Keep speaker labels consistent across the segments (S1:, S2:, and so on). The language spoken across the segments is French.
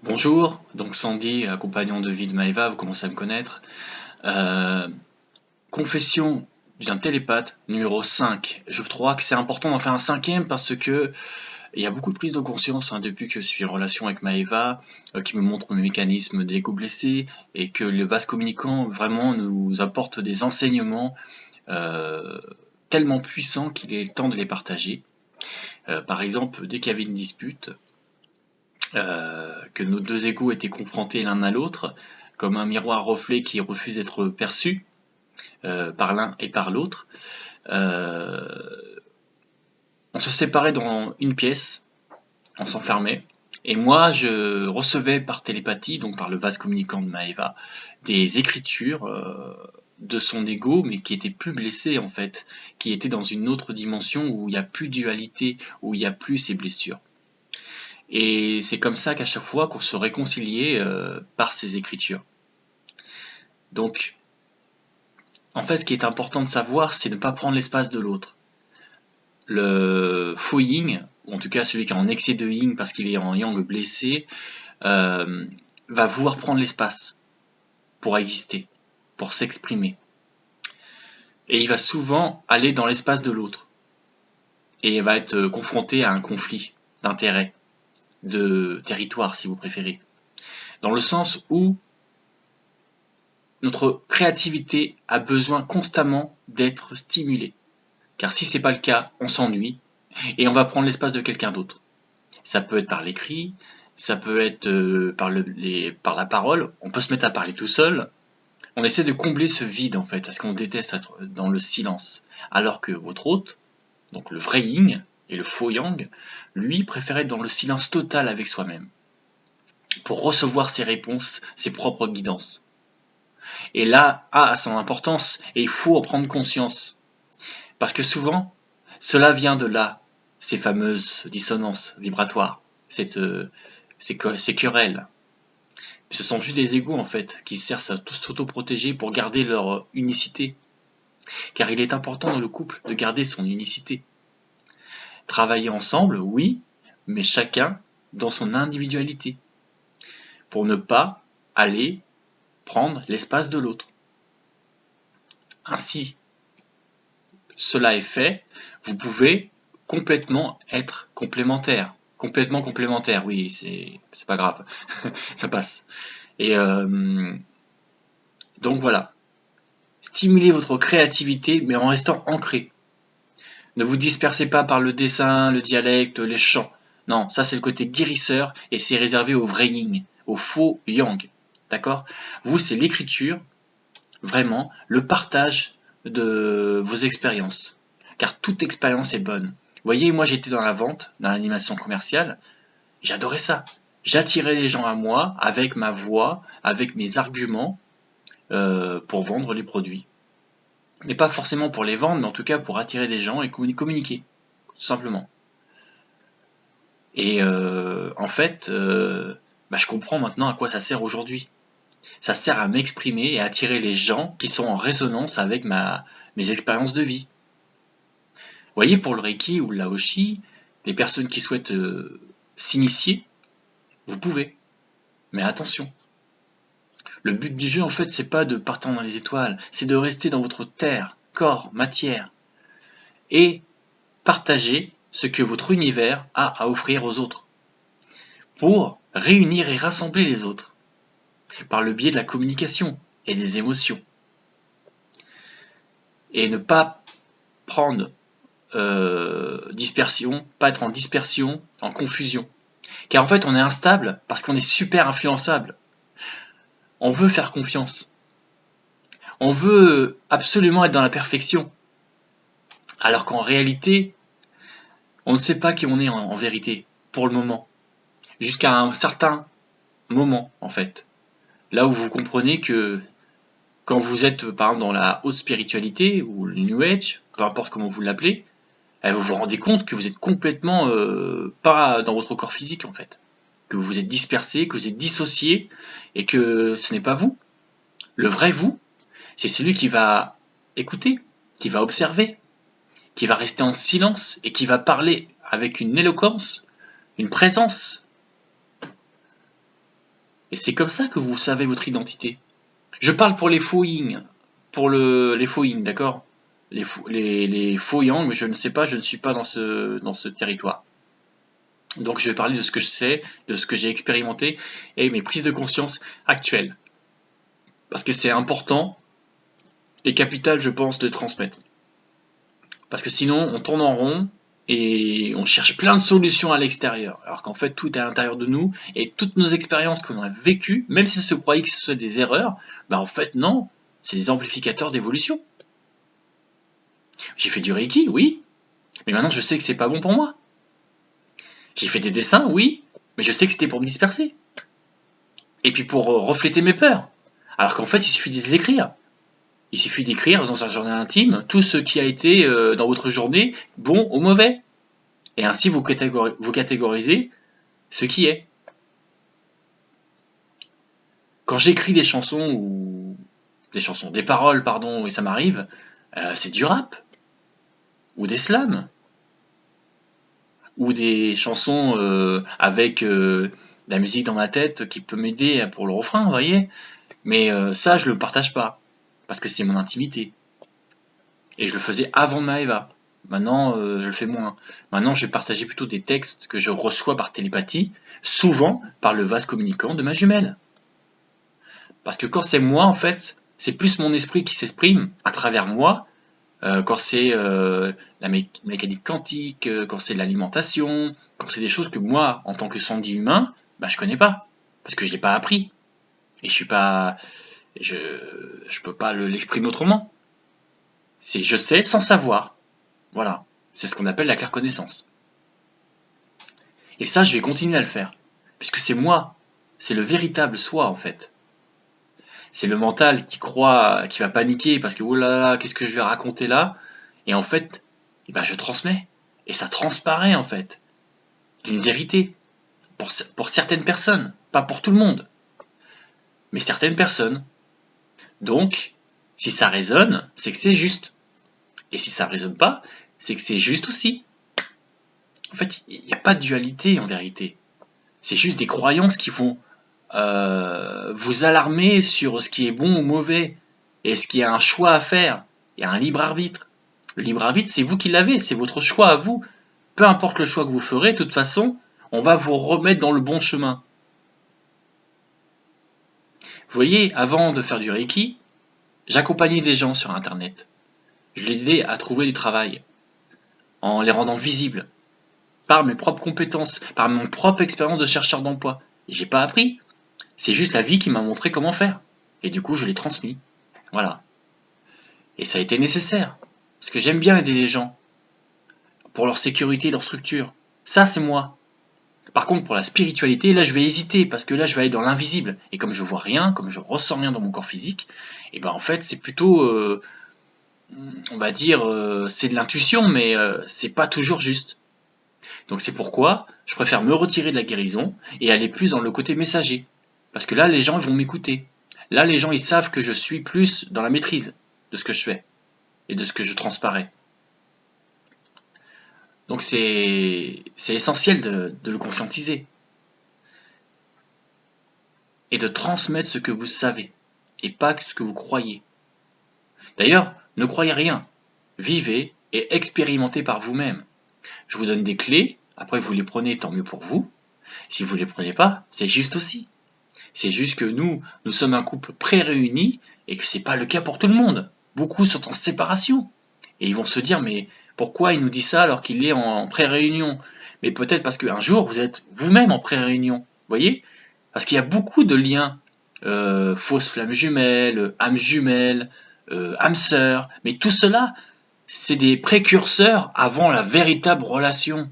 S1: Bonjour, donc Sandy, compagnon de vie de Maëva, vous commencez à me connaître. Euh, Confession d'un télépathe, numéro 5. Je crois que c'est important d'en faire un cinquième parce que il y a beaucoup de prise de conscience depuis que je suis en relation avec Maëva, qui me montre mes mécanismes d'ego blessé et que le vase communicant vraiment nous apporte des enseignements euh, tellement puissants qu'il est temps de les partager. Par exemple, dès qu'il y avait une dispute, que nos deux égos étaient confrontés l'un à l'autre, comme un miroir reflet qui refuse d'être perçu par l'un et par l'autre. Euh, on se séparait dans une pièce, on s'enfermait, et moi je recevais par télépathie, donc par le vase communicant de Maëva, des écritures de son ego, mais qui étaient plus blessées en fait, qui étaient dans une autre dimension où il n'y a plus de dualité, où il n'y a plus ces blessures. Et c'est comme ça qu'à chaque fois qu'on se réconciliait par ces écritures. Donc, en fait, ce qui est important de savoir, c'est ne pas prendre l'espace de l'autre. Le faux yin, ou en tout cas celui qui est en excès de yin parce qu'il est en yang blessé, euh, va vouloir prendre l'espace pour exister, pour s'exprimer. Et il va souvent aller dans l'espace de l'autre. Et il va être confronté à un conflit d'intérêt, de territoire si vous préférez. Dans le sens où notre créativité a besoin constamment d'être stimulée. Car si c'est pas le cas, on s'ennuie et on va prendre l'espace de quelqu'un d'autre. Ça peut être par l'écrit, ça peut être par la parole, on peut se mettre à parler tout seul. On essaie de combler ce vide en fait, parce qu'on déteste être dans le silence. Alors que votre hôte, donc le vrai yin et le faux yang, lui préfère être dans le silence total avec soi-même, pour recevoir ses réponses, ses propres guidances. Et là a son importance, et il faut en prendre conscience. Parce que souvent, cela vient de là, ces fameuses dissonances vibratoires, ces querelles. Ce sont juste des égos en fait, qui cherchent à s'auto-protéger pour garder leur unicité. Car il est important dans le couple de garder son unicité. Travailler ensemble, oui, mais chacun dans son individualité. Pour ne pas aller prendre l'espace de l'autre. Ainsi, cela est fait, vous pouvez complètement être complémentaires. Complètement complémentaires, oui, c'est pas grave, ça passe. Et donc voilà, stimulez votre créativité, mais en restant ancré. Ne vous dispersez pas par le dessin, le dialecte, les chants. Non, ça c'est le côté guérisseur et c'est réservé au vrai yin, au faux yang. D'accord? Vous, c'est l'écriture, vraiment, le partage de vos expériences. Car toute expérience est bonne. Vous voyez, moi j'étais dans la vente, dans l'animation commerciale, j'adorais ça. J'attirais les gens à moi avec ma voix, avec mes arguments pour vendre les produits. Mais pas forcément pour les vendre, mais en tout cas pour attirer des gens et communiquer, tout simplement. Et en fait, je comprends maintenant à quoi ça sert aujourd'hui. Ça sert à m'exprimer et à attirer les gens qui sont en résonance avec mes expériences de vie. Vous voyez, pour le Reiki ou le Laoshi, les personnes qui souhaitent s'initier, vous pouvez. Mais attention, le but du jeu, en fait, c'est pas de partir dans les étoiles, c'est de rester dans votre terre, corps, matière, et partager ce que votre univers a à offrir aux autres, pour réunir et rassembler les autres, par le biais de la communication et des émotions. Et ne pas prendre dispersion, pas être en dispersion, en confusion. Car en fait, on est instable parce qu'on est super influençable. On veut faire confiance. On veut absolument être dans la perfection. Alors qu'en réalité, on ne sait pas qui on est en vérité, pour le moment. Jusqu'à un certain moment, en fait. Là où vous comprenez que quand vous êtes, par exemple, dans la haute spiritualité, ou le New Age, peu importe comment vous l'appelez, vous vous rendez compte que vous êtes complètement pas dans votre corps physique, en fait. Que vous êtes dispersé, que vous êtes dissocié, et que ce n'est pas vous. Le vrai vous, c'est celui qui va écouter, qui va observer, qui va rester en silence et qui va parler avec une éloquence, une présence c'est comme ça que vous savez votre identité. Je parle pour les faux yin, les faux yin, d'accord? Les faux yang, mais je ne sais pas, je ne suis pas dans ce territoire. Donc je vais parler de ce que je sais, de ce que j'ai expérimenté et mes prises de conscience actuelles. Parce que c'est important et capital, je pense, de transmettre. Parce que sinon, on tourne en rond et on cherche plein de solutions à l'extérieur. Alors qu'en fait, tout est à l'intérieur de nous et toutes nos expériences qu'on a vécues, même si se croyait que ce soit des erreurs, bah en fait, non, c'est des amplificateurs d'évolution. J'ai fait du Reiki, oui, mais maintenant je sais que c'est pas bon pour moi. J'ai fait des dessins, oui, mais je sais que c'était pour me disperser. Et puis pour refléter mes peurs. Alors qu'en fait, il suffit de les écrire. Il suffit d'écrire dans un journal intime tout ce qui a été dans votre journée, bon ou mauvais. Et ainsi vous catégorisez ce qui est. Quand j'écris des chansons ou des paroles, pardon, et ça m'arrive, c'est du rap ou des slams ou des chansons avec de la musique dans ma tête qui peut m'aider pour le refrain, vous voyez. Mais ça, je le partage pas parce que c'est mon intimité. Et je le faisais avant Maeva. Maintenant, je le fais moins. Maintenant, je vais partager plutôt des textes que je reçois par télépathie, souvent par le vase communicant de ma jumelle. Parce que quand c'est moi, en fait, c'est plus mon esprit qui s'exprime à travers moi, quand c'est la mécanique quantique, quand c'est l'alimentation, quand c'est des choses que moi, en tant que Sandy humain, bah, je connais pas. Parce que je l'ai pas appris. Et je suis pas. Je peux pas l'exprimer autrement. C'est je sais sans savoir. Voilà. C'est ce qu'on appelle la clairconnaissance. Et ça, je vais continuer à le faire. Puisque c'est moi. C'est le véritable soi, en fait. C'est le mental qui croit, qui va paniquer parce que oh là là, qu'est-ce que je vais raconter là? Et en fait, eh ben, je transmets. Et ça transparaît, en fait. D'une vérité. Pour certaines personnes. Pas pour tout le monde. Mais certaines personnes. Donc, si ça résonne, c'est que c'est juste. Et si ça résonne pas, c'est que c'est juste aussi. En fait, il n'y a pas de dualité en vérité. C'est juste des croyances qui vont vous alarmer sur ce qui est bon ou mauvais. Et ce qui a un choix à faire. Il y a un libre arbitre. Le libre arbitre, c'est vous qui l'avez, c'est votre choix à vous. Peu importe le choix que vous ferez, de toute façon, on va vous remettre dans le bon chemin. Vous voyez, avant de faire du Reiki, j'accompagnais des gens sur Internet. Je les aidais à trouver du travail, en les rendant visibles, par mes propres compétences, par mon propre expérience de chercheur d'emploi. Et j'ai pas appris. C'est juste la vie qui m'a montré comment faire. Et du coup, je l'ai transmis. Voilà. Et ça a été nécessaire. Parce que j'aime bien aider les gens. Pour leur sécurité, leur structure. Ça, c'est moi. Par contre, pour la spiritualité, là, je vais hésiter. Parce que là, je vais aller dans l'invisible. Et comme je vois rien, comme je ressens rien dans mon corps physique, et ben en fait, c'est plutôt, on va dire, c'est de l'intuition, mais c'est pas toujours juste. Donc c'est pourquoi je préfère me retirer de la guérison et aller plus dans le côté messager. Parce que là, les gens vont m'écouter. Là, les gens, ils savent que je suis plus dans la maîtrise de ce que je fais et de ce que je transparais. Donc c'est essentiel de le conscientiser et de transmettre ce que vous savez et pas ce que vous croyez. D'ailleurs, ne croyez rien. Vivez et expérimentez par vous-même. Je vous donne des clés, après vous les prenez, tant mieux pour vous. Si vous ne les prenez pas, c'est juste aussi. C'est juste que nous sommes un couple pré-réuni et que c'est pas le cas pour tout le monde. Beaucoup sont en séparation. Et ils vont se dire, mais pourquoi il nous dit ça alors qu'il est en pré-réunion? Mais peut-être parce qu'un jour, vous êtes vous-même en pré-réunion. Vous voyez? Parce qu'il y a beaucoup de liens. Fausses flammes jumelles, âmes jumelles, âmes sœurs. Mais tout cela, c'est des précurseurs avant la véritable relation.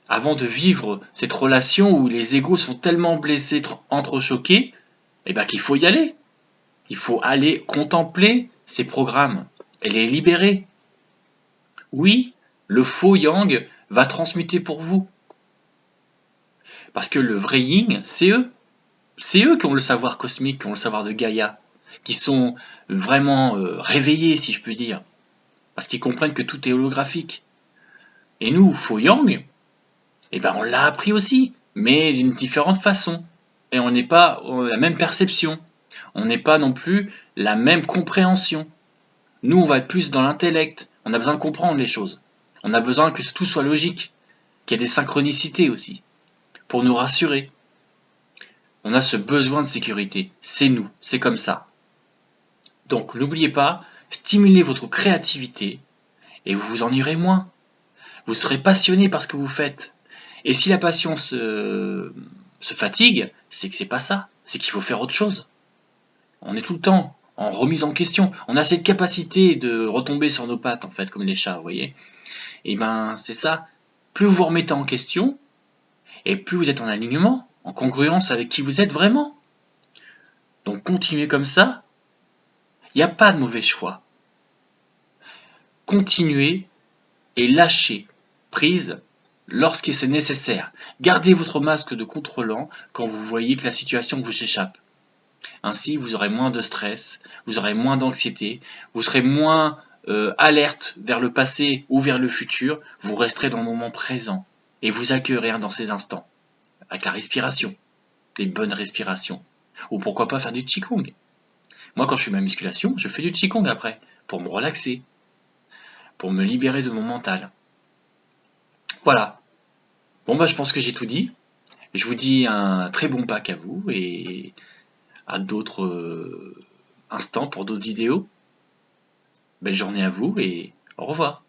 S1: Avant de vivre cette relation où les égos sont tellement blessés, entrechoqués, eh ben qu'il faut y aller. Il faut aller contempler ces programmes et les libérer. Oui, le faux yang va transmuter pour vous. Parce que le vrai yin, c'est eux. C'est eux qui ont le savoir cosmique, qui ont le savoir de Gaïa, qui sont vraiment réveillés, si je puis dire. Parce qu'ils comprennent que tout est holographique. Et nous, faux yang, eh ben on l'a appris aussi, mais d'une différente façon. et on n'est pas la même perception. On n'est pas non plus la même compréhension. Nous, on va être plus dans l'intellect. On a besoin de comprendre les choses. On a besoin que tout soit logique, qu'il y ait des synchronicités aussi, pour nous rassurer. On a ce besoin de sécurité. C'est nous, c'est comme ça. Donc n'oubliez pas, stimulez votre créativité et vous vous ennuierez moins. Vous serez passionné par ce que vous faites. Et si la passion se fatigue, c'est que c'est pas ça. C'est qu'il faut faire autre chose. On est tout le temps en remise en question. On a cette capacité de retomber sur nos pattes, en fait, comme les chats, vous voyez. Et ben, c'est ça. Plus vous vous remettez en question, et plus vous êtes en alignement, en congruence avec qui vous êtes vraiment. Donc continuez comme ça. Il n'y a pas de mauvais choix. Continuez et lâchez prise lorsque c'est nécessaire. Gardez votre masque de contrôlant quand vous voyez que la situation vous échappe. Ainsi, vous aurez moins de stress, vous aurez moins d'anxiété, vous serez moins alerte vers le passé ou vers le futur, vous resterez dans le moment présent et vous accueillerez dans ces instants, avec la respiration, les bonnes respirations. Ou pourquoi pas faire du Qigong. Moi, quand je fais ma musculation, je fais du Qigong après, pour me relaxer, pour me libérer de mon mental. Voilà. Bon, bah, je pense que j'ai tout dit. Je vous dis un très bon Pâques à vous et à d'autres instants pour d'autres vidéos. Belle journée à vous et au revoir.